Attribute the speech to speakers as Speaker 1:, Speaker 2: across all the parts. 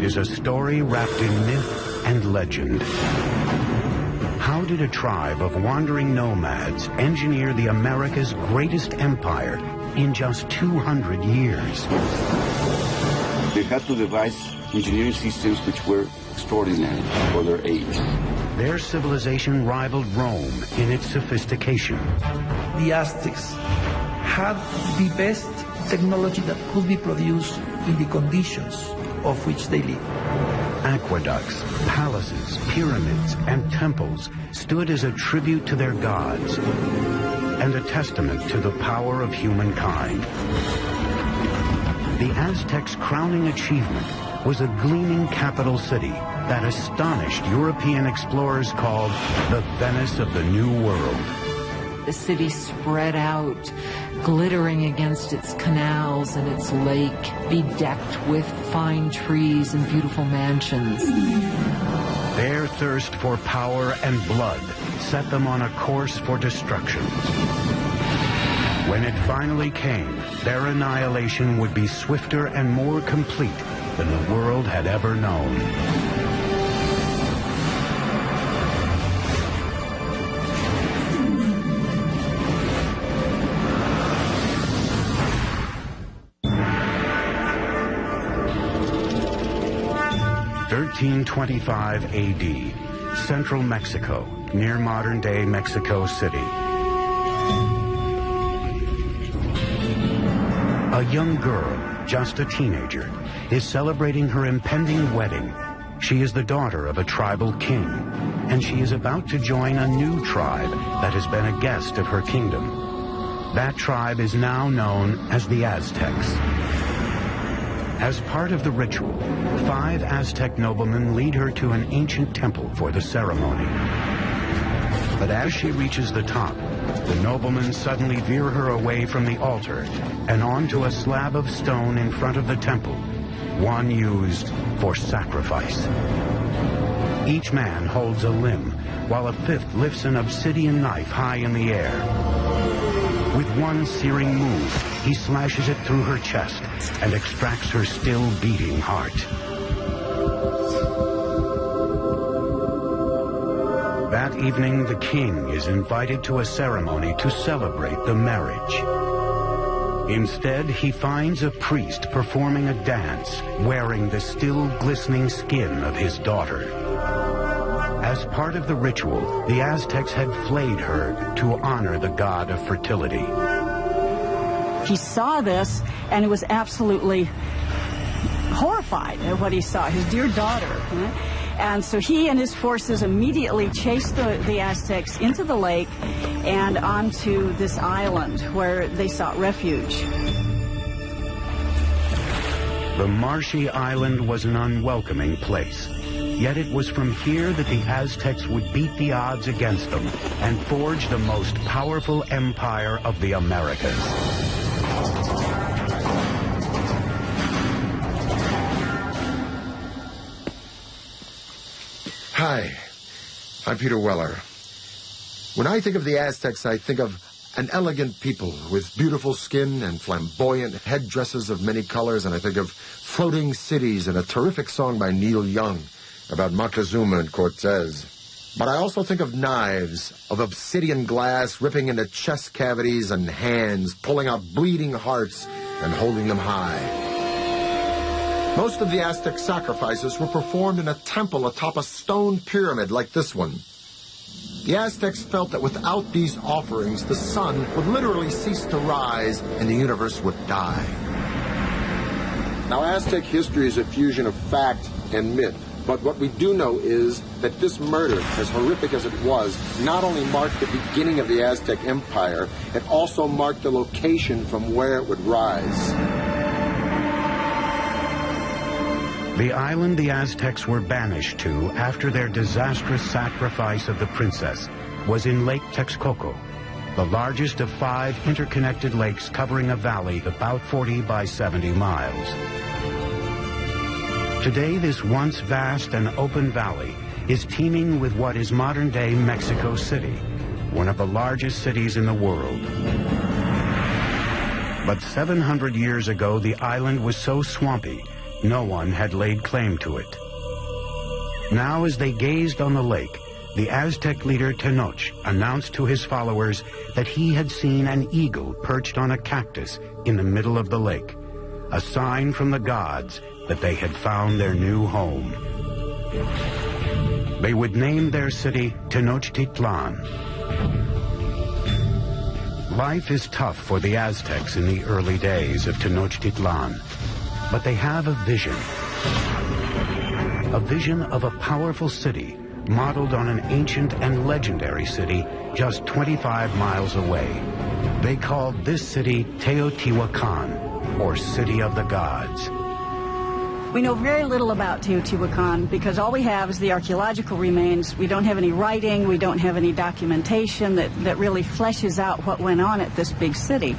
Speaker 1: It is a story wrapped in myth and legend. How did a tribe of wandering nomads engineer the America's greatest empire in just 200 years?
Speaker 2: They had to devise engineering systems which were extraordinary for their age.
Speaker 1: Their civilization rivaled Rome in its sophistication.
Speaker 3: The Aztecs had the best technology that could be produced in the conditions of which they lived.
Speaker 1: Aqueducts, palaces, pyramids, and temples stood as a tribute to their gods and a testament to the power of humankind. The Aztecs' crowning achievement was a gleaming capital city that astonished European explorers called the Venice of the New World.
Speaker 4: The city spread out, glittering against its canals and its lake, bedecked with fine trees and beautiful mansions.
Speaker 1: Their thirst for power and blood set them on a course for destruction. When it finally came, their annihilation would be swifter and more complete than the world had ever known. In 1325 AD, central Mexico, near modern-day Mexico City. A young girl, just a teenager, is celebrating her impending wedding. She is the daughter of a tribal king, and she is about to join a new tribe that has been a guest of her kingdom. That tribe is now known as the Aztecs. As part of the ritual, 5 Aztec noblemen lead her to an ancient temple for the ceremony. But as she reaches the top, the noblemen suddenly veer her away from the altar and onto a slab of stone in front of the temple, one used for sacrifice. Each man holds a limb, while a 5th lifts an obsidian knife high in the air. With one searing move, he slashes it through her chest and extracts her still beating heart. That evening, the king is invited to a ceremony to celebrate the marriage. Instead, he finds a priest performing a dance, wearing the still glistening skin of his daughter. As part of the ritual, the Aztecs had flayed her to honor the god of fertility.
Speaker 5: He saw this and was absolutely horrified at what he saw, his dear daughter. And so he and his forces immediately chased the Aztecs into the lake and onto this island where they sought refuge.
Speaker 1: The marshy island was an unwelcoming place. Yet it was from here that the Aztecs would beat the odds against them and forge the most powerful empire of the Americas.
Speaker 6: Hi, I'm Peter Weller. When I think of the Aztecs, I think of an elegant people with beautiful skin and flamboyant headdresses of many colors, and I think of floating cities and a terrific song by Neil Young about Montezuma and Cortés. But I also think of knives, of obsidian glass ripping into chest cavities and hands, pulling out bleeding hearts and holding them high. Most of the Aztec sacrifices were performed in a temple atop a stone pyramid like this one. The Aztecs felt that without these offerings, the sun would literally cease to rise and the universe would die.
Speaker 7: Now, Aztec history is a fusion of fact and myth. But what we do know is that this murder, as horrific as it was, not only marked the beginning of the Aztec Empire, it also marked the location from where it would rise.
Speaker 1: The island the Aztecs were banished to after their disastrous sacrifice of the princess was in Lake Texcoco, the largest of 5 interconnected lakes covering a valley about 40 by 70 miles. Today, this once vast and open valley is teeming with what is modern-day Mexico City, one of the largest cities in the world. But 700 years ago, the island was so swampy no one had laid claim to it. Now, as they gazed on the lake, the Aztec leader Tenoch announced to his followers that he had seen an eagle perched on a cactus in the middle of the lake, a sign from the gods that they had found their new home. They would name their city Tenochtitlan. Life is tough for the Aztecs in the early days of Tenochtitlan, but they have a vision of a powerful city modeled on an ancient and legendary city just 25 miles away. They called this city Teotihuacan, or City of the Gods.
Speaker 5: We know very little about Teotihuacan because all we have is the archaeological remains. We don't have any writing, we don't have any documentation that really fleshes out what went on at this big city.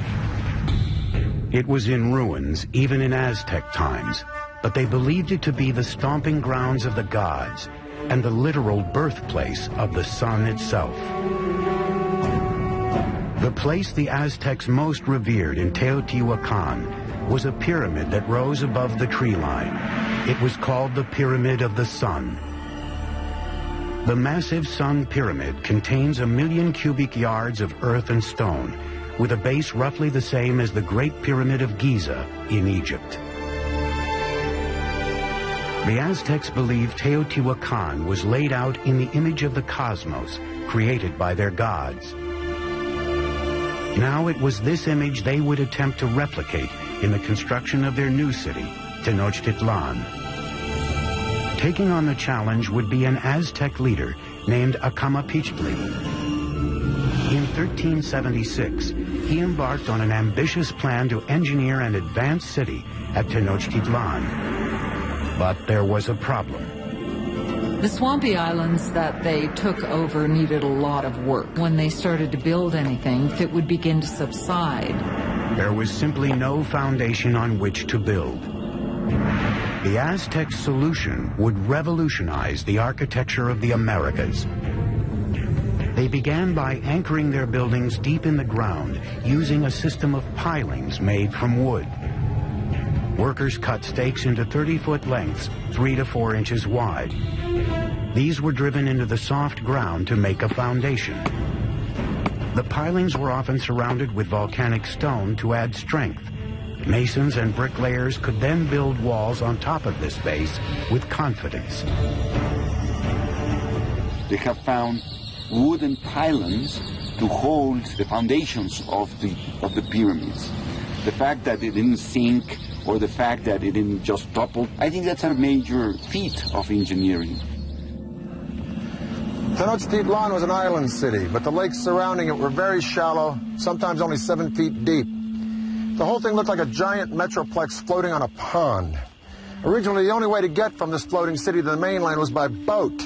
Speaker 1: It was in ruins even in Aztec times, but they believed it to be the stomping grounds of the gods and the literal birthplace of the sun itself. The place the Aztecs most revered in Teotihuacan was a pyramid that rose above the tree line. It was called the Pyramid of the Sun. The massive sun pyramid contains 1 million cubic yards of earth and stone, with a base roughly the same as the Great Pyramid of Giza in Egypt. The Aztecs believed Teotihuacan was laid out in the image of the cosmos, created by their gods. Now it was this image they would attempt to replicate in the construction of their new city, Tenochtitlan. Taking on the challenge would be an Aztec leader named Ēxcān. In 1376, he embarked on an ambitious plan to engineer an advanced city at Tenochtitlan. But there was a problem.
Speaker 4: The swampy islands that they took over needed a lot of work. When they started to build anything, it would begin to subside.
Speaker 1: There was simply no foundation on which to build. The Aztec solution would revolutionize the architecture of the Americas. They began by anchoring their buildings deep in the ground using a system of pilings made from wood. Workers cut stakes into 30-foot lengths, 3 to 4 inches wide. These were driven into the soft ground to make a foundation. The pilings were often surrounded with volcanic stone to add strength. Masons and bricklayers could then build walls on top of this base with confidence.
Speaker 2: They have found wooden pylons to hold the foundations of the pyramids. The fact that it didn't sink or the fact that it didn't just topple, I think that's a major feat of engineering.
Speaker 7: Tenochtitlan was an island city, but the lakes surrounding it were very shallow, sometimes only 7 feet deep. The whole thing looked like a giant metroplex floating on a pond. Originally, the only way to get from this floating city to the mainland was by boat.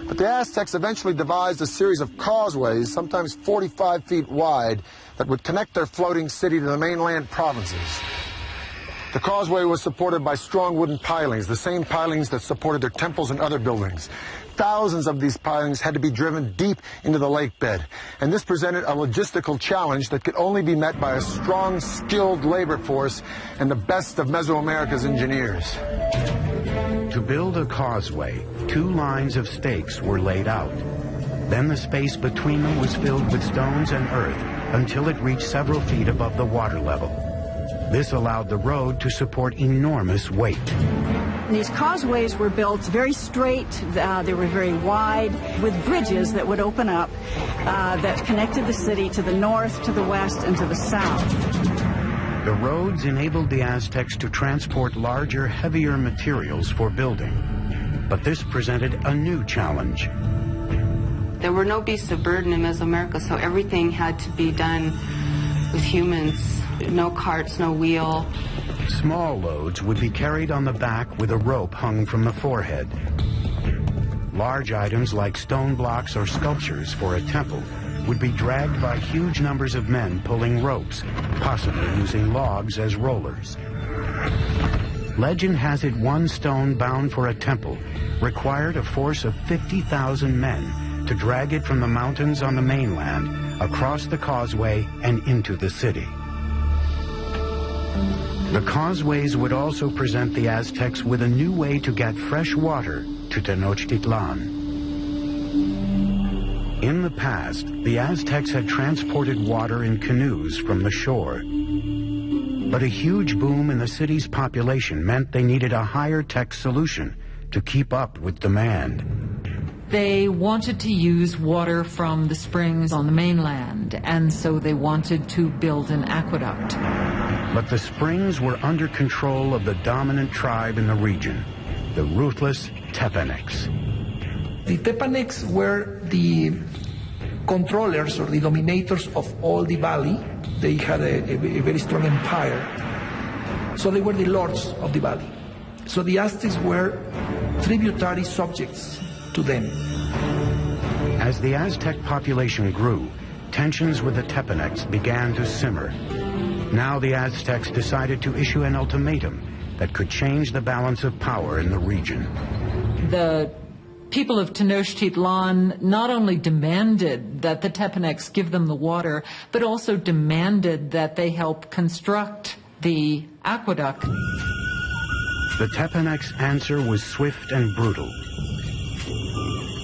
Speaker 7: But the Aztecs eventually devised a series of causeways, sometimes 45 feet wide, that would connect their floating city to the mainland provinces. The causeway was supported by strong wooden pilings, the same pilings that supported their temples and other buildings. Thousands of these pilings had to be driven deep into the lake bed, and this presented a logistical challenge that could only be met by a strong, skilled labor force and the best of Mesoamerica's engineers.
Speaker 1: To build a causeway, 2 lines of stakes were laid out. Then the space between them was filled with stones and earth until it reached several feet above the water level. This allowed the road to support enormous weight.
Speaker 5: These causeways were built very straight, they were very wide, with bridges that would open up that connected the city to the north, to the west, and to the south.
Speaker 1: The roads enabled the Aztecs to transport larger, heavier materials for building. But this presented a new challenge.
Speaker 8: There were no beasts of burden in Mesoamerica, so everything had to be done with humans. No carts, no wheel.
Speaker 1: Small loads would be carried on the back with a rope hung from the forehead. Large items like stone blocks or sculptures for a temple would be dragged by huge numbers of men pulling ropes, possibly using logs as rollers. Legend has it one stone bound for a temple required a force of 50,000 men to drag it from the mountains on the mainland across the causeway and into the city. The causeways would also present the Aztecs with a new way to get fresh water to Tenochtitlan. In the past, the Aztecs had transported water in canoes from the shore. But a huge boom in the city's population meant they needed a higher-tech solution to keep up with demand.
Speaker 4: They wanted to use water from the springs on the mainland, and so they wanted to build an aqueduct.
Speaker 1: But the springs were under control of the dominant tribe in the region, the ruthless Tepanecs.
Speaker 3: The Tepanecs were the controllers or the dominators of all the valley. They had a very strong empire. So they were the lords of the valley. So the Aztecs were tributary subjects to them.
Speaker 1: As the Aztec population grew, tensions with the Tepanecs began to simmer. Now the Aztecs decided to issue an ultimatum that could change the balance of power in the region.
Speaker 4: The people of Tenochtitlan not only demanded that the Tepanecs give them the water, but also demanded that they help construct the aqueduct.
Speaker 1: The Tepanecs' answer was swift and brutal.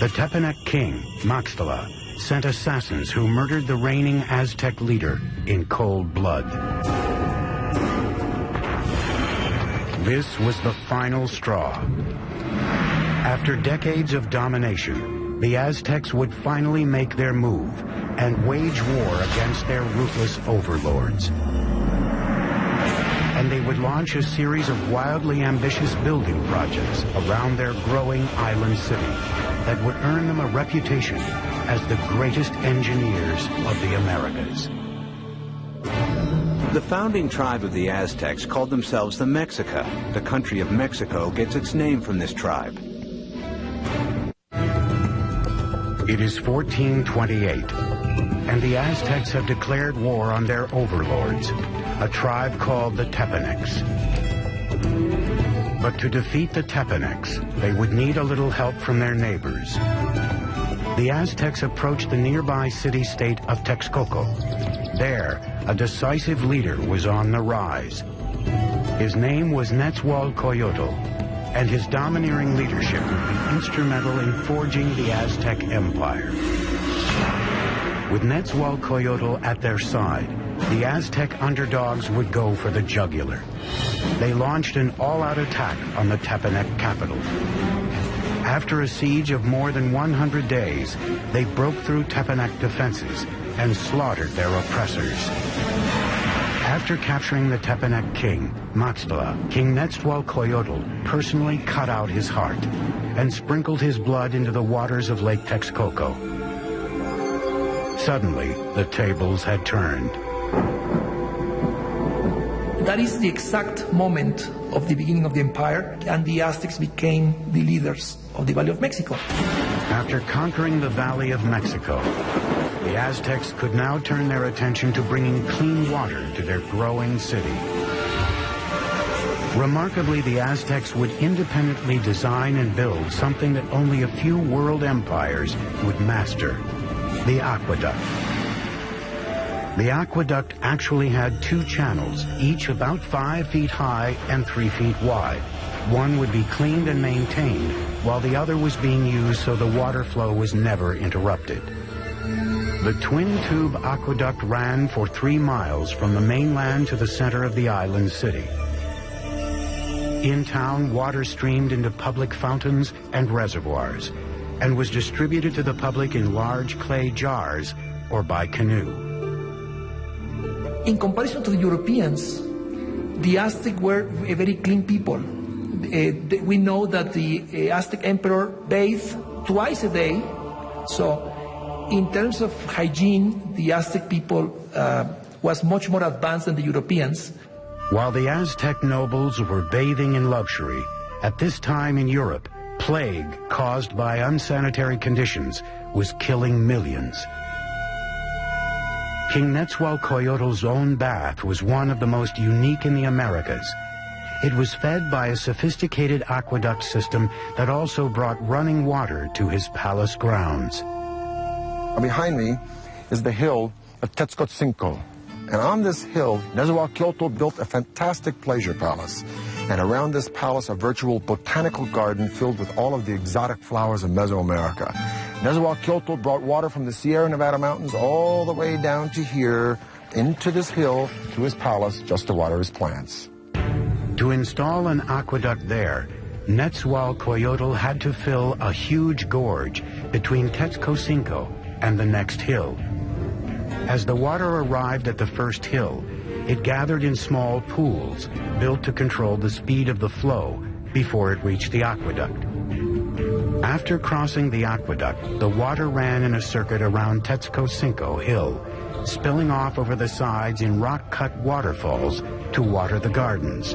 Speaker 1: The Tepanec king, Ēxcān, sent assassins who murdered the reigning Aztec leader in cold blood. This was the final straw. After decades of domination, the Aztecs would finally make their move and wage war against their ruthless overlords. And they would launch a series of wildly ambitious building projects around their growing island city that would earn them a reputation as the greatest engineers of the Americas.
Speaker 9: The founding tribe of the Aztecs called themselves the Mexica. The country of Mexico gets its name from this tribe.
Speaker 1: It is 1428, and the Aztecs have declared war on their overlords, a tribe called the Tepanecs. But to defeat the Tepanecs, they would need a little help from their neighbors. The Aztecs approached the nearby city-state of Texcoco. There, a decisive leader was on the rise. His name was Ēxcān, and his domineering leadership would be instrumental in forging the Aztec Empire. With Ēxcān at their side, the Aztec underdogs would go for the jugular. They launched an all-out attack on the Tepanec capital. After a siege of more than 100 days, they broke through Tepanec defenses and slaughtered their oppressors. After capturing the Tepanec king, Ēxcān, King Ēxcān personally cut out his heart and sprinkled his blood into the waters of Lake Texcoco. Suddenly, the tables had turned.
Speaker 3: That is the exact moment of the beginning of the empire, and the Aztecs became the leaders of the Valley of Mexico.
Speaker 1: After conquering the Valley of Mexico, the Aztecs could now turn their attention to bringing clean water to their growing city. Remarkably, the Aztecs would independently design and build something that only a few world empires would master: the aqueduct. The aqueduct actually had two channels, each about 5 feet high and 3 feet wide. One would be cleaned and maintained, while the other was being used so the water flow was never interrupted. The twin-tube aqueduct ran for 3 miles from the mainland to the center of the island city. In town, water streamed into public fountains and reservoirs, and was distributed to the public in large clay jars or by canoe.
Speaker 3: In comparison to the Europeans, the Aztec were a very clean people. We know that the Aztec emperor bathed twice a day. So in terms of hygiene, the Aztec people was much more advanced than the Europeans.
Speaker 1: While the Aztec nobles were bathing in luxury, at this time in Europe, plague caused by unsanitary conditions was killing millions. King Ēxcān's own bath was one of the most unique in the Americas. It was fed by a sophisticated aqueduct system that also brought running water to his palace grounds.
Speaker 7: Behind me is the hill of Texcoco.
Speaker 6: And on this hill, Nezahualcóyotl built a fantastic pleasure palace. And around this palace, a virtual botanical garden filled with all of the exotic flowers of Mesoamerica. Nezahualcóyotl brought water from the Sierra Nevada mountains all the way down to here, into this hill, to his palace, just to water his plants.
Speaker 1: To install an aqueduct there, Nezahualcóyotl had to fill a huge gorge between Texcoco and the next hill. As the water arrived at the first hill, it gathered in small pools built to control the speed of the flow before it reached the aqueduct. After crossing the aqueduct, the water ran in a circuit around Texcoco Hill, spilling off over the sides in rock-cut waterfalls to water the gardens.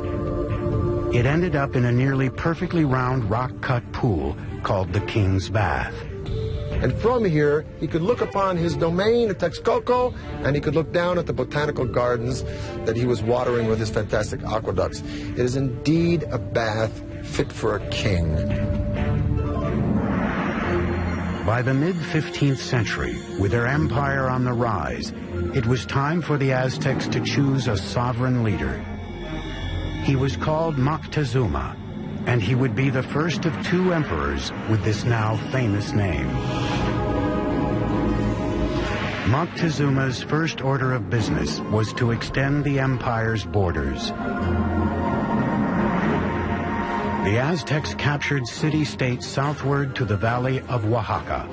Speaker 1: It ended up in a nearly perfectly round rock-cut pool called the King's Bath.
Speaker 6: And from here, he could look upon his domain at Texcoco, and he could look down at the botanical gardens that he was watering with his fantastic aqueducts. It is indeed a bath fit for a king.
Speaker 1: By the mid-15th century, with their empire on the rise, it was time for the Aztecs to choose a sovereign leader. He was called Moctezuma, and he would be the first of two emperors with this now famous name. Moctezuma's first order of business was to extend the empire's borders. The Aztecs captured city-states southward to the valley of Oaxaca,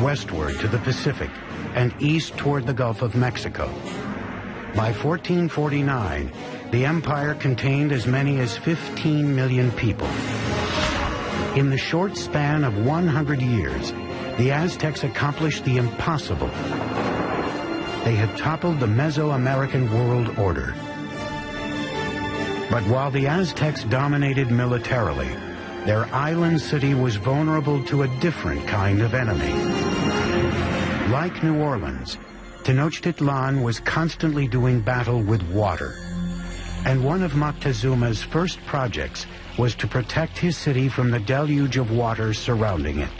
Speaker 1: westward to the Pacific, and east toward the Gulf of Mexico. By 1449, the empire contained as many as 15 million people. In the short span of 100 years, the Aztecs accomplished the impossible. They had toppled the Mesoamerican world order. But while the Aztecs dominated militarily, their island city was vulnerable to a different kind of enemy. Like New Orleans, Tenochtitlan was constantly doing battle with water. And one of Moctezuma's first projects was to protect his city from the deluge of water surrounding it.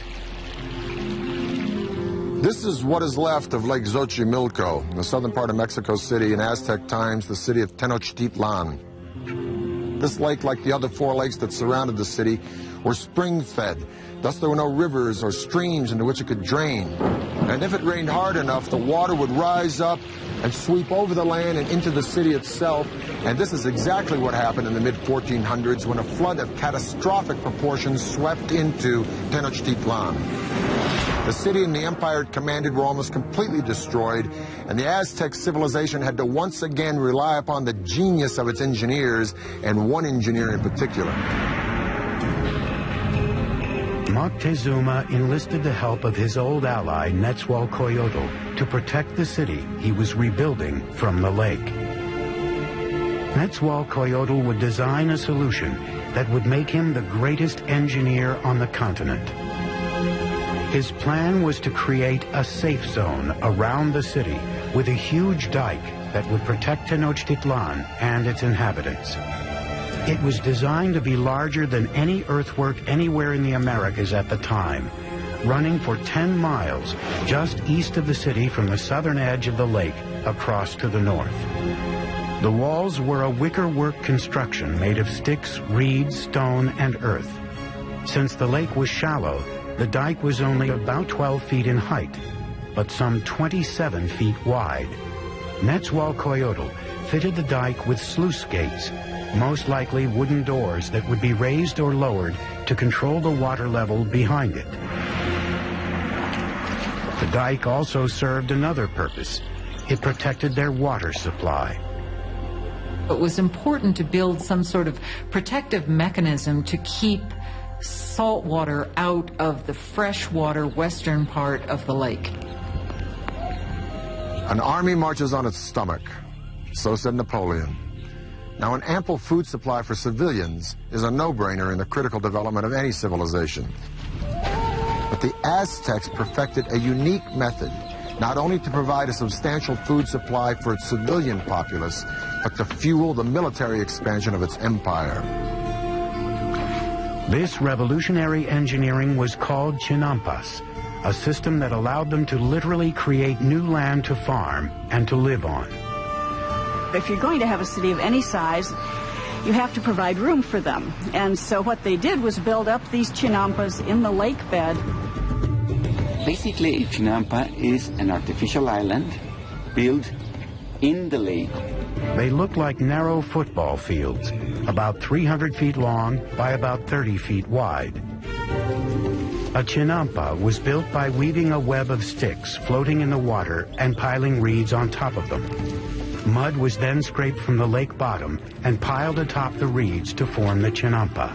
Speaker 6: This is what is left of Lake Xochimilco, in the southern part of Mexico City, in Aztec times, the city of Tenochtitlan. This lake, like the other four lakes that surrounded the city, were spring-fed. Thus, there were no rivers or streams into which it could drain. And if it rained hard enough, the water would rise up and sweep over the land and into the city itself. And this is exactly what happened in the mid-1400s when a flood of catastrophic proportions swept into Tenochtitlan. The city and the empire it commanded were almost completely destroyed, and the Aztec civilization had to once again rely upon the genius of its engineers, and one engineer in particular.
Speaker 1: Moctezuma enlisted the help of his old ally Nezahualcóyotl to protect the city he was rebuilding from the lake. Nezahualcóyotl would design a solution that would make him the greatest engineer on the continent. His plan was to create a safe zone around the city with a huge dike that would protect Tenochtitlan and its inhabitants. It was designed to be larger than any earthwork anywhere in the Americas at the time, running for 10 miles just east of the city from the southern edge of the lake across to the north. The walls were a wickerwork construction made of sticks, reeds, stone, and earth. Since the lake was shallow, the dike was only about 12 feet in height, but some 27 feet wide. Nezahualcóyotl fitted the dike with sluice gates, most likely wooden doors that would be raised or lowered to control the water level behind it. The dike also served another purpose. It protected their water supply.
Speaker 4: It was important to build some sort of protective mechanism to keep salt water out of the freshwater western part of the lake.
Speaker 6: An army marches on its stomach, so said Napoleon. Now, an ample food supply for civilians is a no-brainer in the critical development of any civilization. But the Aztecs perfected a unique method, not only to provide a substantial food supply for its civilian populace, but to fuel the military expansion of its empire.
Speaker 1: This revolutionary engineering was called chinampas, a system that allowed them to literally create new land to farm and to live on.
Speaker 5: if you're going to have a city of any size, you have to provide room for them. And so what they did was build up these chinampas in the lake bed.
Speaker 2: Basically, a chinampa is an artificial island built in the lake.
Speaker 1: They look like narrow football fields, about 300 feet long by about 30 feet wide. A chinampa was built by weaving a web of sticks floating in the water and piling reeds on top of them. Mud was then scraped from the lake bottom and piled atop the reeds to form the chinampa.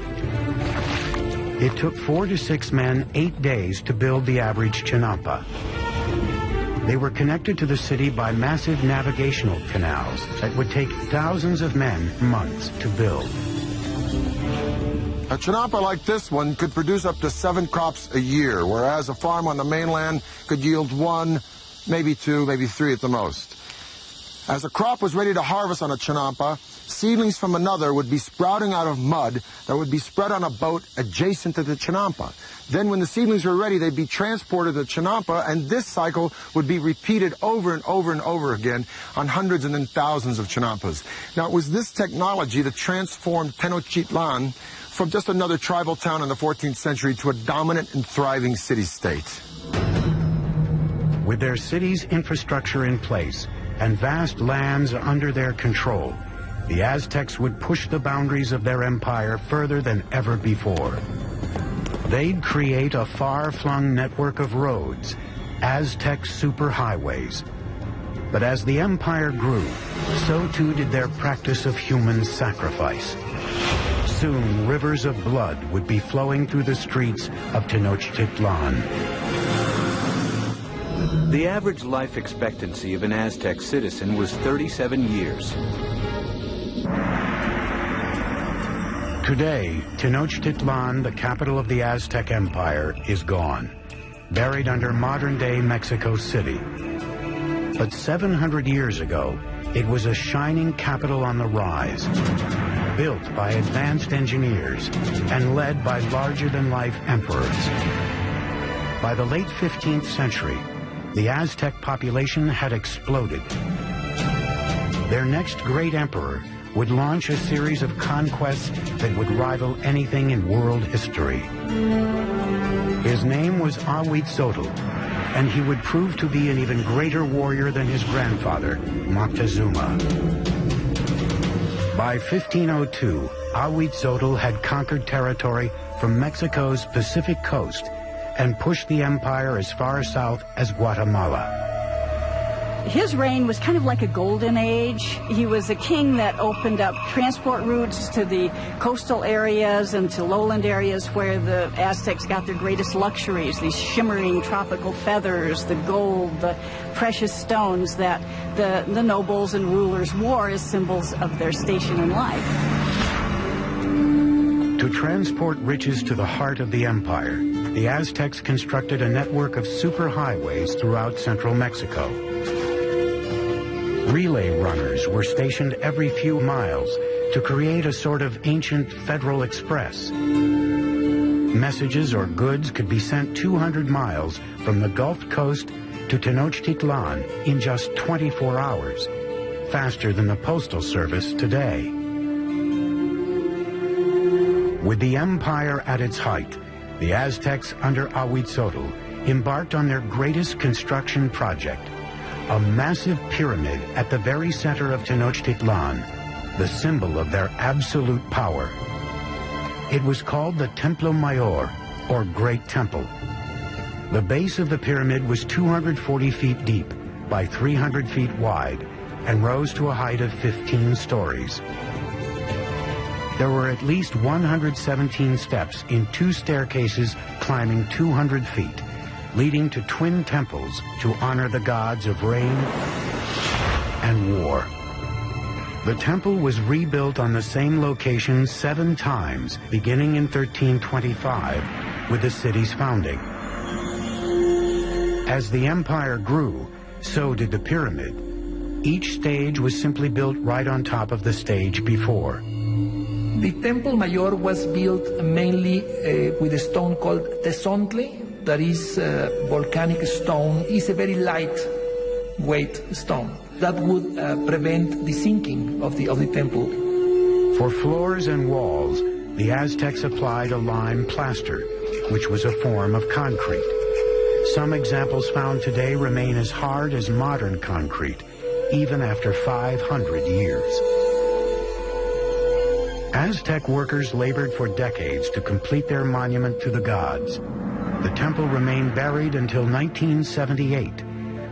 Speaker 1: It took 4 to 6 men 8 days to build the average chinampa. They were connected to the city by massive navigational canals that would take thousands of men months to build.
Speaker 6: A chinampa like this one could produce up to 7 crops a year, whereas a farm on the mainland could yield 1, maybe 2, maybe 3 at the most. As a crop was ready to harvest on a chinampa, seedlings from another would be sprouting out of mud that would be spread on a boat adjacent to the chinampa. Then when the seedlings were ready, they'd be transported to the chinampa, and this cycle would be repeated over and over and over again on hundreds and then thousands of chinampas. Now, it was this technology that transformed Tenochtitlan from just another tribal town in the 14th century to a dominant and thriving city-state.
Speaker 1: With their city's infrastructure in place and vast lands under their control, the Aztecs would push the boundaries of their empire further than ever before. They'd create a far-flung network of roads, Aztec superhighways. But as the empire grew, so too did their practice of human sacrifice. Soon, rivers of blood would be flowing through the streets of Tenochtitlan.
Speaker 9: The average life expectancy of an Aztec citizen was 37 years.
Speaker 1: Today, Tenochtitlan, the capital of the Aztec Empire, is gone, buried under modern-day Mexico City. But 700 years ago, it was a shining capital on the rise, built by advanced engineers and led by larger-than-life emperors. By the late 15th century, the Aztec population had exploded. Their next great emperor would launch a series of conquests that would rival anything in world history. His name was Ēxcān, and he would prove to be an even greater warrior than his grandfather, Moctezuma. By 1502, Ēxcān had conquered territory from Mexico's Pacific coast and pushed the empire as far south as Guatemala.
Speaker 5: His reign was kind of like a golden age. He was a king that opened up transport routes to the coastal areas and to lowland areas where the Aztecs got their greatest luxuries, these shimmering tropical feathers, the gold, the precious stones that the nobles and rulers wore as symbols of their station in life.
Speaker 1: To transport riches to the heart of the empire, the Aztecs constructed a network of superhighways throughout central Mexico. Relay runners were stationed every few miles to create a sort of ancient Federal Express. Messages or goods could be sent 200 miles from the Gulf Coast to Tenochtitlan in just 24 hours, faster than the postal service today. With the empire at its height, the Aztecs under Ēxcān embarked on their greatest construction project, a massive pyramid at the very center of Tenochtitlan, the symbol of their absolute power. It was called the Templo Mayor, or Great Temple. The base of the pyramid was 240 feet deep by 300 feet wide and rose to a height of 15 stories. There were at least 117 steps in 2 staircases climbing 200 feet, leading to twin temples to honor the gods of rain and war. The temple was rebuilt on the same location 7 times, beginning in 1325 with the city's founding. As the empire grew, so did the pyramid. Each stage was simply built right on top of the stage before.
Speaker 3: The Templo Mayor was built mainly with a stone called tezontle, that is volcanic stone. It's a very lightweight stone. that would prevent the sinking of the temple.
Speaker 1: For floors and walls, the Aztecs applied a lime plaster, which was a form of concrete. Some examples found today remain as hard as modern concrete, even after 500 years. Aztec workers labored for decades to complete their monument to the gods. The temple remained buried until 1978,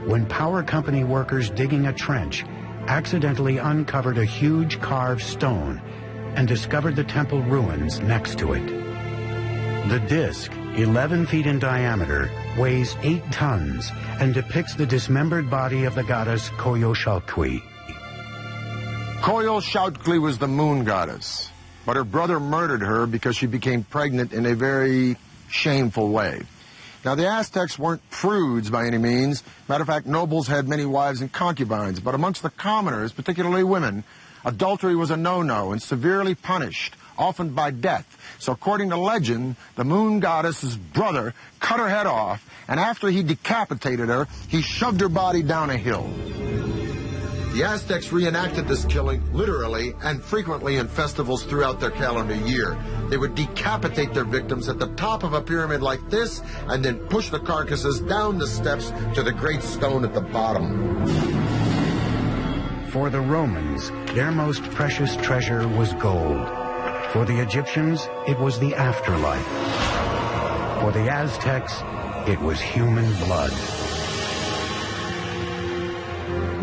Speaker 1: when power company workers digging a trench accidentally uncovered a huge carved stone and discovered the temple ruins next to it. The disc, 11 feet in diameter, weighs 8 tons and depicts the dismembered body of the goddess Coyolxauhqui.
Speaker 6: Coyolxauhqui was the moon goddess, but her brother murdered her because she became pregnant in a very shameful way. Now, the Aztecs weren't prudes by any means. Matter of fact, nobles had many wives and concubines, but amongst the commoners, particularly women, adultery was a no-no and severely punished, often by death. So according to legend, the moon goddess's brother cut her head off, and after he decapitated her, he shoved her body down a hill. The Aztecs reenacted this killing literally and frequently in festivals throughout their calendar year. They would decapitate their victims at the top of a pyramid like this and then push the carcasses down the steps to the great stone at the bottom.
Speaker 1: For the Romans, their most precious treasure was gold. For the Egyptians, it was the afterlife. For the Aztecs, it was human blood.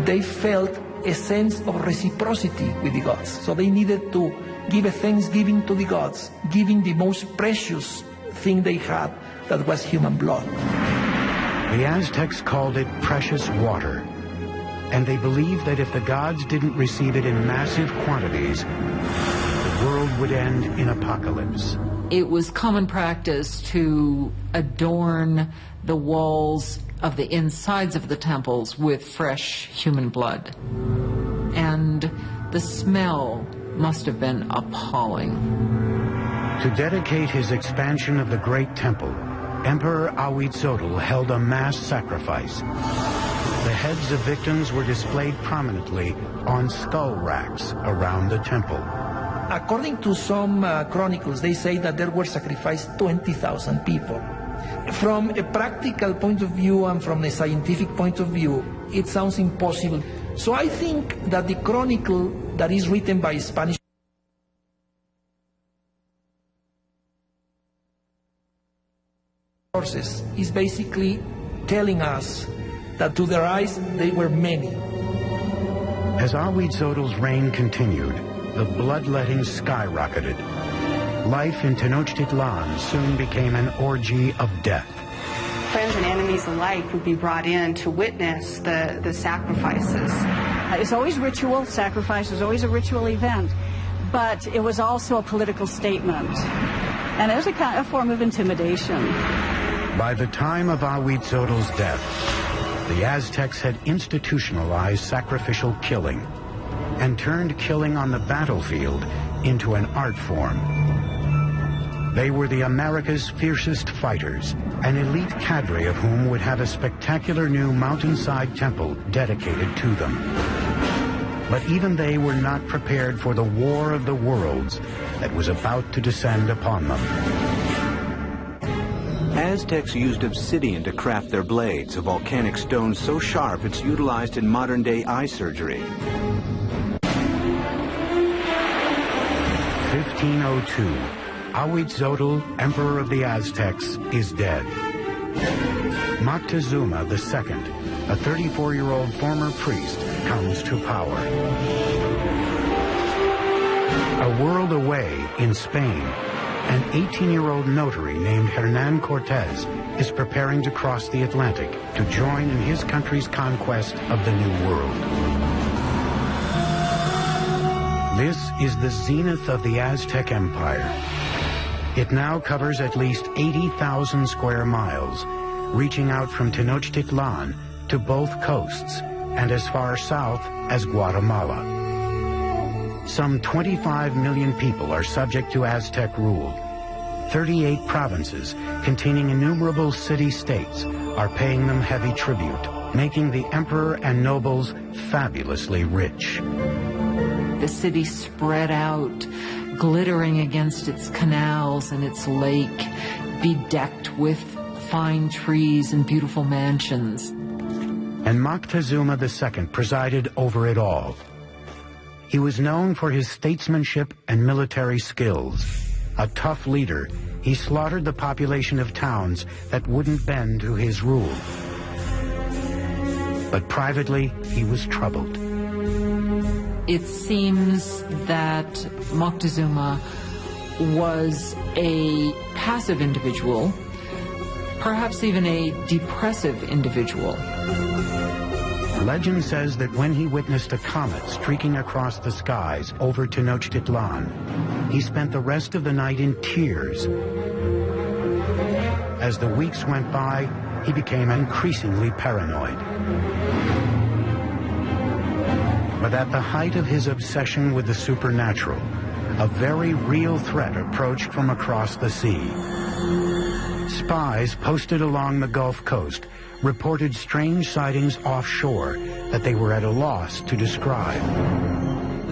Speaker 3: They felt a sense of reciprocity with the gods. So they needed to give a thanksgiving to the gods, giving the most precious thing they had, that was human blood.
Speaker 1: The Aztecs called it precious water, and they believed that if the gods didn't receive it in massive quantities, the world would end in apocalypse.
Speaker 4: It was common practice to adorn the walls of the insides of the temples with fresh human blood. And the smell must have been appalling.
Speaker 1: To dedicate his expansion of the Great Temple, Emperor Ēxcān held a mass sacrifice. The heads of victims were displayed prominently on skull racks around the temple.
Speaker 3: According to some chronicles, they say that there were sacrificed 20,000 people. From a practical point of view and from a scientific point of view, it sounds impossible. So I think that the chronicle that is written by Spanish sources is basically telling us that to their eyes they were many.
Speaker 1: As Ēxcān's reign continued, the bloodletting skyrocketed. Life in Tenochtitlan soon became an orgy of death.
Speaker 8: Friends and enemies alike would be brought in to witness the sacrifices.
Speaker 5: It's always ritual. Sacrifice is always a ritual event, but it was also a political statement, and it was a form of intimidation.
Speaker 1: By the time of Ēxcān's death, the Aztecs had institutionalized sacrificial killing and turned killing on the battlefield into an art form. They were the America's fiercest fighters, an elite cadre of whom would have a spectacular new mountainside temple dedicated to them. But even they were not prepared for the war of the worlds that was about to descend upon them.
Speaker 9: Aztecs used obsidian to craft their blades, a volcanic stone so sharp it's utilized in modern-day eye surgery.
Speaker 1: 1502. Ēxcān, Emperor of the Aztecs, is dead. Moctezuma II, a 34-year-old former priest, comes to power. A world away in Spain, an 18-year-old notary named Hernán Cortés is preparing to cross the Atlantic to join in his country's conquest of the New World. This is the zenith of the Aztec Empire. It now covers at least 80,000 square miles, reaching out from Tenochtitlan to both coasts and as far south as Guatemala. Some 25 million people are subject to Aztec rule. 38 provinces containing innumerable city-states are paying them heavy tribute, making the emperor and nobles fabulously rich.
Speaker 4: The city spread out, glittering against its canals and its lake, bedecked with fine trees and beautiful mansions.
Speaker 1: And Moctezuma II presided over it all. He was known for his statesmanship and military skills. A tough leader, he slaughtered the population of towns that wouldn't bend to his rule. But privately, he was troubled.
Speaker 4: It seems that Moctezuma was a passive individual, perhaps even a depressive individual.
Speaker 1: Legend says that when he witnessed a comet streaking across the skies over Tenochtitlan, he spent the rest of the night in tears. As the weeks went by, he became increasingly paranoid. But at the height of his obsession with the supernatural, a very real threat approached from across the sea. Spies posted along the Gulf Coast reported strange sightings offshore that they were at a loss to describe.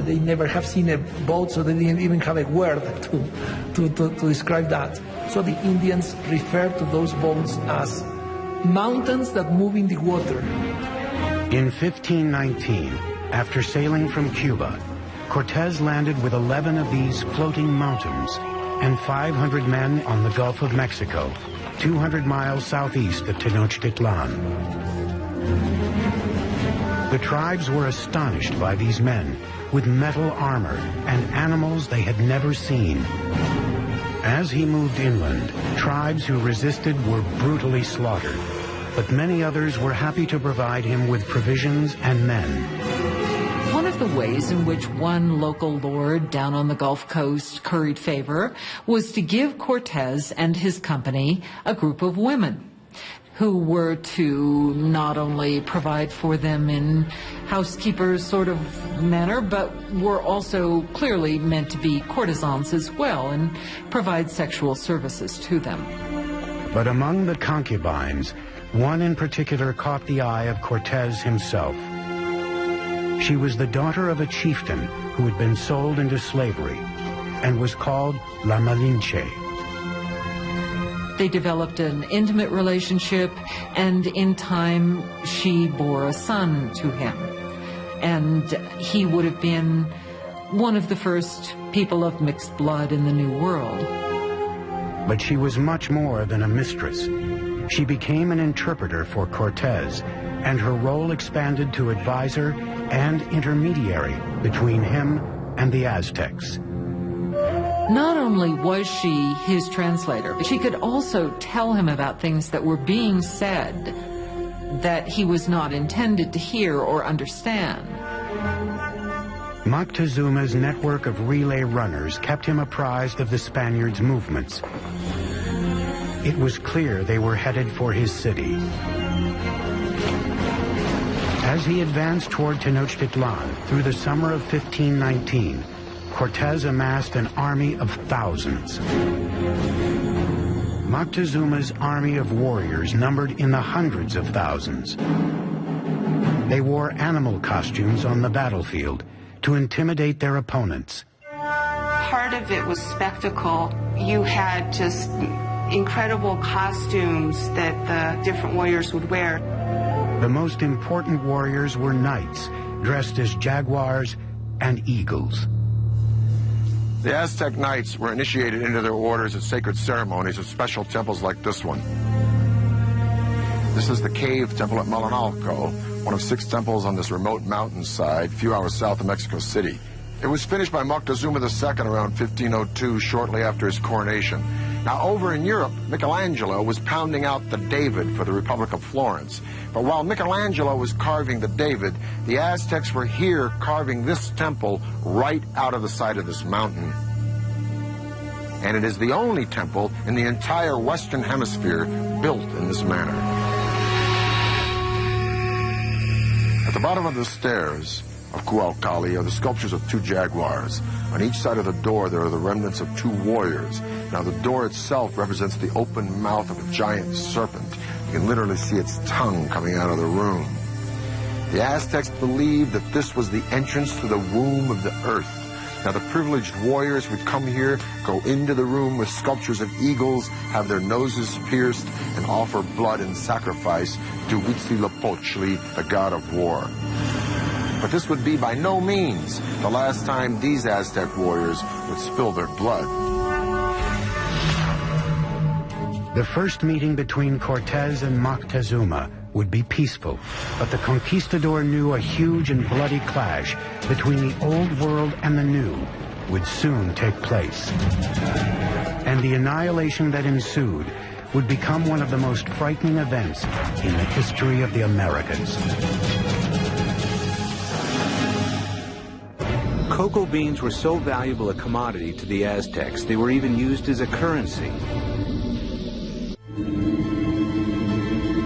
Speaker 3: They never have seen a boat, so they didn't even have a word to describe that. So the Indians refer to those boats as mountains that move in the water.
Speaker 1: In 1519, after sailing from Cuba, Cortés landed with 11 of these floating mountains and 500 men on the Gulf of Mexico, 200 miles southeast of Tenochtitlan. The tribes were astonished by these men with metal armor and animals they had never seen. As he moved inland, tribes who resisted were brutally slaughtered, but many others were happy to provide him with provisions and men.
Speaker 4: One of the ways in which one local lord down on the Gulf Coast curried favor was to give Cortés and his company a group of women who were to not only provide for them in housekeepers sort of manner, but were also clearly meant to be courtesans as well and provide sexual services to them.
Speaker 1: But among the concubines, one in particular caught the eye of Cortés himself. She was the daughter of a chieftain who had been sold into slavery and was called La Malinche.
Speaker 4: They developed an intimate relationship, and in time she bore a son to him. And he would have been one of the first people of mixed blood in the New World.
Speaker 1: But she was much more than a mistress. She became an interpreter for Cortés, and her role expanded to advisor and intermediary between him and the Aztecs.
Speaker 4: Not only was she his translator, but she could also tell him about things that were being said that he was not intended to hear or understand.
Speaker 1: Moctezuma's network of relay runners kept him apprised of the Spaniards' movements. It was clear they were headed for his city. As he advanced toward Tenochtitlan through the summer of 1519, Cortés amassed an army of thousands. Moctezuma's army of warriors numbered in the hundreds of thousands. They wore animal costumes on the battlefield to intimidate their opponents.
Speaker 8: Part of it was spectacle. You had just incredible costumes that the different warriors would wear.
Speaker 1: The most important warriors were knights, dressed as jaguars and eagles.
Speaker 6: The Aztec knights were initiated into their orders at sacred ceremonies at special temples like this one. This is the cave temple at Malinalco, one of 6 temples on this remote mountainside, a few hours south of Mexico City. It was finished by Moctezuma II around 1502, shortly after his coronation. Now, over in Europe, Michelangelo was pounding out the David for the Republic of Florence. But while Michelangelo was carving the David, the Aztecs were here carving this temple right out of the side of this mountain. And it is the only temple in the entire Western Hemisphere built in this manner. At the bottom of the stairs of Cuauhtli are the sculptures of 2 jaguars. On each side of the door, there are the remnants of 2 warriors. Now, the door itself represents the open mouth of a giant serpent. You can literally see its tongue coming out of the room. The Aztecs believed that this was the entrance to the womb of the earth. Now, the privileged warriors would come here, go into the room with sculptures of eagles, have their noses pierced, and offer blood and sacrifice to Huitzilopochtli, the god of war. But this would be by no means the last time these Aztec warriors would spill their blood.
Speaker 1: The first meeting between Cortés and Moctezuma would be peaceful, but the conquistador knew a huge and bloody clash between the old world and the new would soon take place. And the annihilation that ensued would become one of the most frightening events in the history of the Americas.
Speaker 9: Cocoa beans were so valuable a commodity to the Aztecs, they were even used as a currency.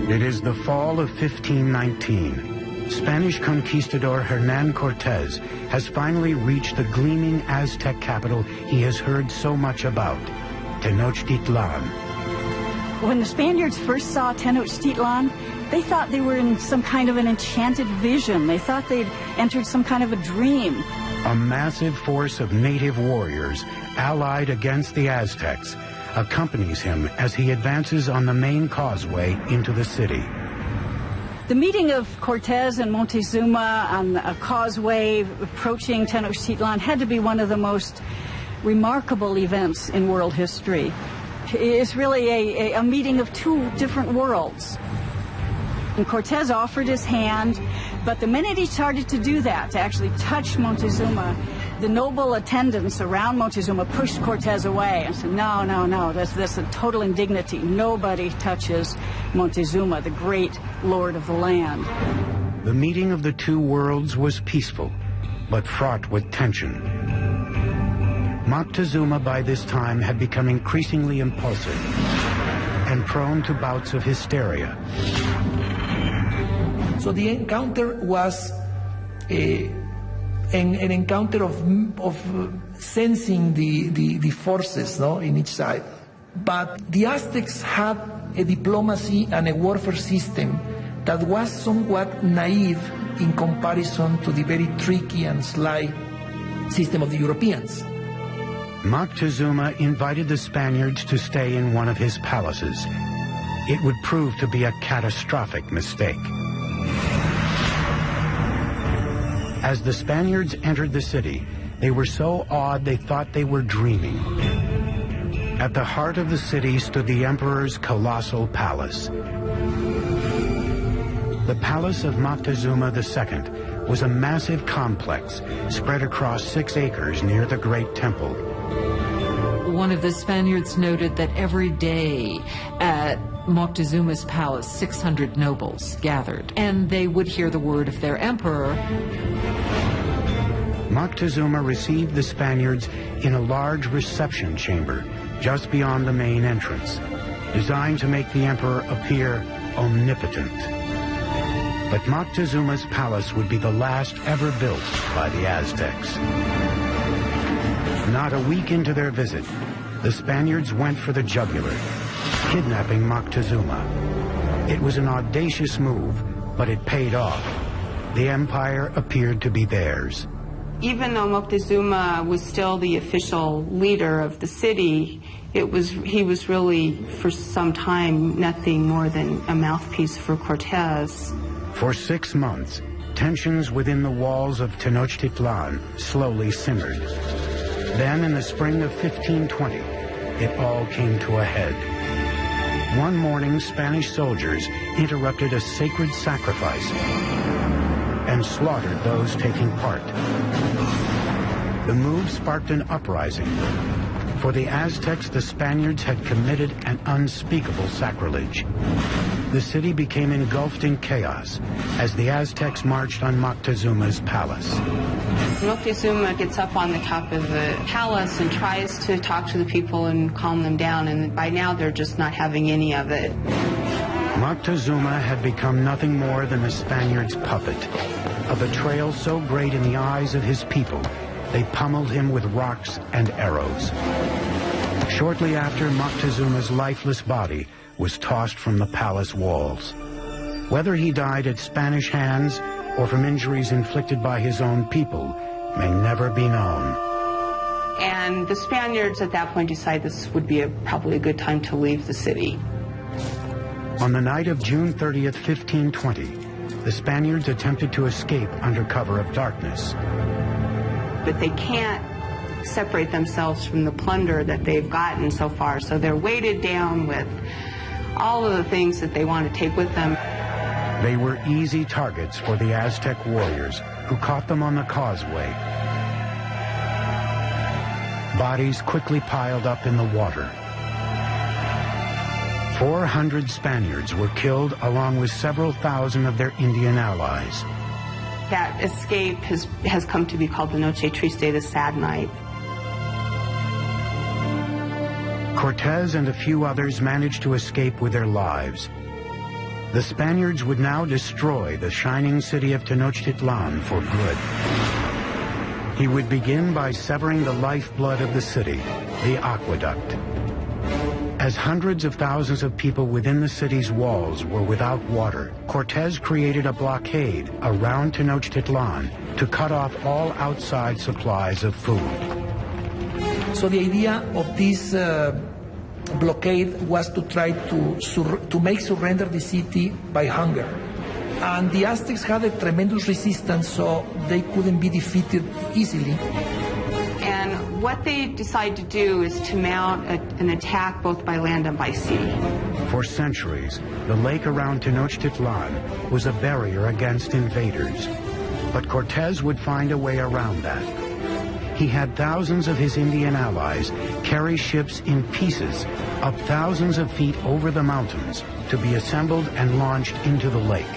Speaker 1: It is the fall of 1519. Spanish conquistador Hernán Cortés has finally reached the gleaming Aztec capital he has heard so much about, Tenochtitlan.
Speaker 5: When the Spaniards first saw Tenochtitlan, they thought they were in some kind of an enchanted vision. They thought they'd entered some kind of a dream.
Speaker 1: A massive force of native warriors allied against the Aztecs accompanies him as he advances on the main causeway into the city.
Speaker 5: The meeting of Cortés and Montezuma on a causeway approaching Tenochtitlan had to be one of the most remarkable events in world history. It's really a meeting of two different worlds. And Cortés offered his hand, but the minute he started to do that, to actually touch Montezuma, the noble attendants around Montezuma pushed Cortés away and said, no, no, no, that's a total indignity. Nobody touches Montezuma, the great lord of the land.
Speaker 1: The meeting of the two worlds was peaceful, but fraught with tension. Moctezuma by this time had become increasingly impulsive and prone to bouts of hysteria.
Speaker 3: So the encounter was an encounter of sensing the forces, no, in each side. But the Aztecs had a diplomacy and a warfare system that was somewhat naive in comparison to the very tricky and sly system of the Europeans.
Speaker 1: Moctezuma invited the Spaniards to stay in one of his palaces. It would prove to be a catastrophic mistake. As the Spaniards entered the city, they were so awed they thought they were dreaming. At the heart of the city stood the emperor's colossal palace. The palace of Moctezuma II was a massive complex spread across 6 acres near the Great Temple.
Speaker 4: One of the Spaniards noted that every day at Moctezuma's palace, 600 nobles gathered, and they would hear the word of their emperor.
Speaker 1: Moctezuma received the Spaniards in a large reception chamber just beyond the main entrance, designed to make the emperor appear omnipotent. But Moctezuma's palace would be the last ever built by the Aztecs. Not a week into their visit, the Spaniards went for the jugular, kidnapping Moctezuma. It was an audacious move, but it paid off. The empire appeared to be theirs.
Speaker 8: Even though Moctezuma was still the official leader of the city, he was really, for some time, nothing more than a mouthpiece for Cortés.
Speaker 1: For 6 months, tensions within the walls of Tenochtitlan slowly simmered. Then, in the spring of 1520, it all came to a head. One morning, Spanish soldiers interrupted a sacred sacrifice and slaughtered those taking part. The move sparked an uprising. For the Aztecs, the Spaniards had committed an unspeakable sacrilege. The city became engulfed in chaos as the Aztecs marched on Moctezuma's palace.
Speaker 8: Moctezuma gets up on the top of the palace and tries to talk to the people and calm them down, and by now they're just not having any of it.
Speaker 1: Moctezuma had become nothing more than the Spaniards' puppet, a betrayal so great in the eyes of his people, they pummeled him with rocks and arrows. Shortly after, Moctezuma's lifeless body was tossed from the palace walls. Whether he died at Spanish hands or from injuries inflicted by his own people may never be known.
Speaker 8: And the Spaniards at that point decided this would be probably a good time to leave the city.
Speaker 1: On the night of June 30th, 1520, the Spaniards attempted to escape under cover of darkness.
Speaker 8: But they can't separate themselves from the plunder that they've gotten so far, so they're weighted down with all of the things that they want to take with them.
Speaker 1: They were easy targets for the Aztec warriors, who caught them on the causeway. Bodies quickly piled up in the water. 400 Spaniards were killed, along with several thousand of their Indian allies.
Speaker 8: That escape has come to be called the Noche Triste, the sad night.
Speaker 1: Cortés and a few others managed to escape with their lives. The Spaniards would now destroy the shining city of Tenochtitlan for good. He would begin by severing the lifeblood of the city, the aqueduct. As hundreds of thousands of people within the city's walls were without water, Cortés created a blockade around Tenochtitlan to cut off all outside supplies of food.
Speaker 3: So the idea of this blockade was to try to make surrender the city by hunger. And the Aztecs had a tremendous resistance, so they couldn't be defeated easily.
Speaker 8: And what they decided to do is to mount an attack both by land and by sea.
Speaker 1: For centuries, the lake around Tenochtitlan was a barrier against invaders. But Cortés would find a way around that. He had thousands of his Indian allies carry ships in pieces up thousands of feet over the mountains to be assembled and launched into the lake.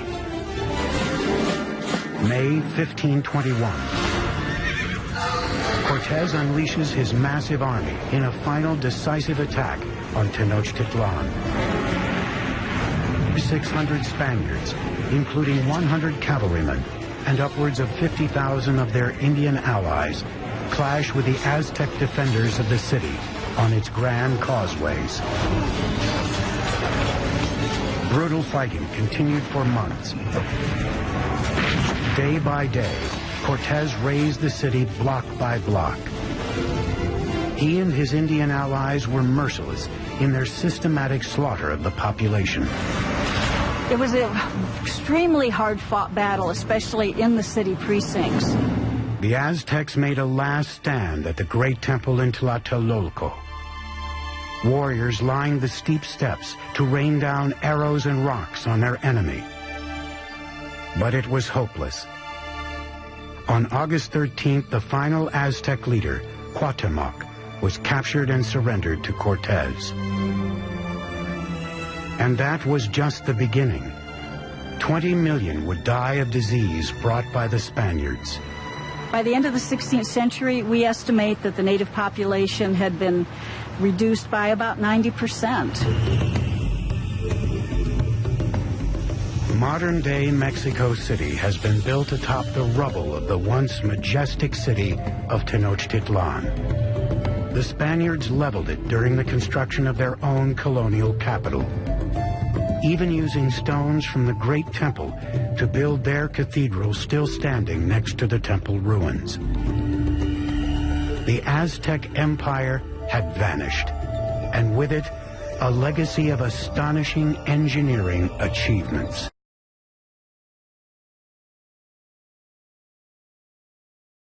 Speaker 1: May 1521. Cortés unleashes his massive army in a final decisive attack on Tenochtitlan. 600 Spaniards, including 100 cavalrymen and upwards of 50,000 of their Indian allies, clash with the Aztec defenders of the city on its grand causeways. Brutal fighting continued for months. Day by day, Cortés razed the city block by block. He and his Indian allies were merciless in their systematic slaughter of the population.
Speaker 5: It was an extremely hard-fought battle, especially in the city precincts.
Speaker 1: The Aztecs made a last stand at the great temple in Tlatelolco. Warriors lined the steep steps to rain down arrows and rocks on their enemy. But it was hopeless. On August 13th, the final Aztec leader, Cuauhtémoc, was captured and surrendered to Cortés. And that was just the beginning. 20 million would die of disease brought by the Spaniards.
Speaker 5: By the end of the 16th century, we estimate that the native population had been reduced by about 90%.
Speaker 1: Modern-day Mexico City has been built atop the rubble of the once majestic city of Tenochtitlan. The Spaniards leveled it during the construction of their own colonial capital, even using stones from the great temple to build their cathedral still standing next to the temple ruins. The Aztec Empire had vanished, and with it, a legacy of astonishing engineering achievements.